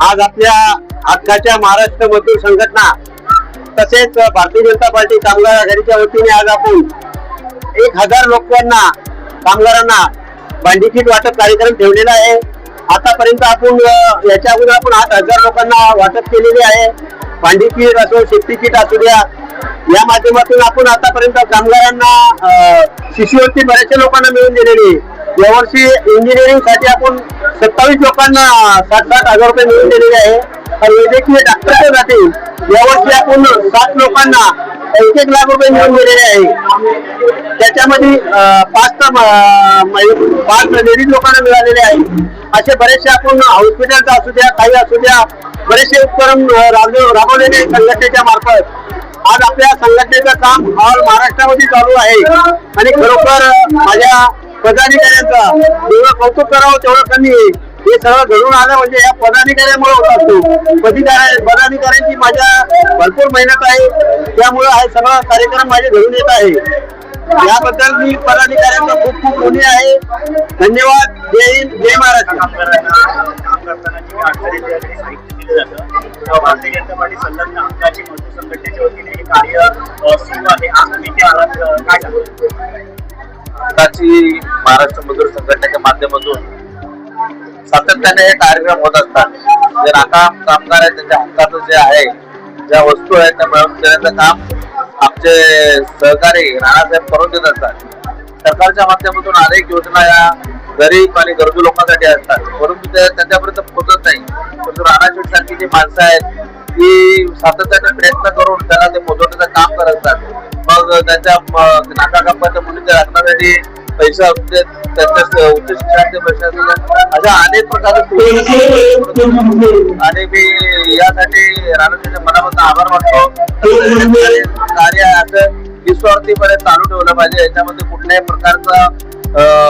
आज आपल्या हक्काच्या महाराष्ट्र मजदूर संघटना तसेच भारतीय जनता पार्टी कामगार आघाडीच्या वतीने आज आपण 1000 लोकांना कामगारांना भांडी किट वाटप कार्यक्रम ठेवलेला आहे। आतापर्यंत आपण याच्या अगोदर आपण 8000 लोकांना वाटप केलेले आहे। भांडी किट असो शेती किट असू द्या, या माध्यमातून आपण आतापर्यंत कामगारांना शिष्यवृत्ती बऱ्याचशा लोकांना मिळवून दिलेली आहे। यावर्षी इंजिनिअरिंग साठी आपण 27 लोकांना 60,000 रुपये मिळवून दिलेले आहे। वैद्यकीय डॉक्टरच्या साठी यावर्षी आपण 7 लोकांना 1 लाख रुपये मिळवून दिलेले आहे। त्याच्यामध्ये 5 लेडीज लोकांना मिळालेले आहे। असे बरेचसे आपण हॉस्पिटलचा असू द्या, काही असू द्या, बरेचसे उपक्रम राबवलेले संघटनेच्या मार्फत। आज आपल्या संघटनेचं काम ऑल महाराष्ट्रामध्ये चालू आहे आणि खरोखर माझ्या पदाधिकाऱ्यांचा जेवढं कौतुक करावं तेवढं कमी आहे। हे सगळं घडून आलं म्हणजे या पदाधिकाऱ्यांमुळे होत असतो। पदाधिकाऱ्यांची माझ्या भरपूर मेहनत आहे, त्यामुळे हा सगळा कार्यक्रम माझे घडून येत आहे। याबद्दल मी पदाधिकाऱ्यांचा खूप खूप ऋणी आहे। धन्यवाद। जय हिंद, जय महाराष्ट्र। भारतीय जनता पार्टी संघटना हक्काची मजदूर संघटनेच्या वतीने हे कार्य सुरू आहे। आज तुम्ही ते आलात, काय सांगाल? हक्काची महाराष्ट्र मजदूर संघटनेच्या माध्यमातून सातत्याने हे कार्यक्रम होत असतात। जे नाकाम कामगार आहेत त्यांच्या हक्काचं जे आहे, ज्या वस्तू आहेत त्या मिळवून देण्याचं काम आमचे सहकारी राणासाहेब करून देत असतात। सरकारच्या माध्यमातून अनेक योजना या गरीब आणि गरजू लोकांसाठी असतात, परंतु ते त्यांच्यापर्यंत पोहोचत नाही। परंतु राणाशेठ सारखी जी माणसं आहेत ती सातत्याने प्रयत्न करून त्यांना ते पोहोचवण्याचं काम करत असतात। मग त्यांच्या नाकाकांपाच्या मुलींच्या लग्नासाठी पैसे असते, त्यांच्या उच्च शिक्षणाचे पैसे असते, अशा अनेक प्रकारचे आणि मी यासाठी राणाशेठच्या मनापासून आभार मानतो। कार्य असं निस्वार्थीपणे चालू ठेवलं पाहिजे, याच्यामध्ये कुठल्याही प्रकारचा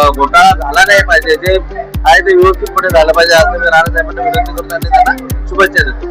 घोटाळा झाला नाही पाहिजे, जे आहे ते व्यवस्थितपणे झालं पाहिजे असं मी राणासाहेबांना विनंती करतो आणि त्यांना शुभेच्छा देतो।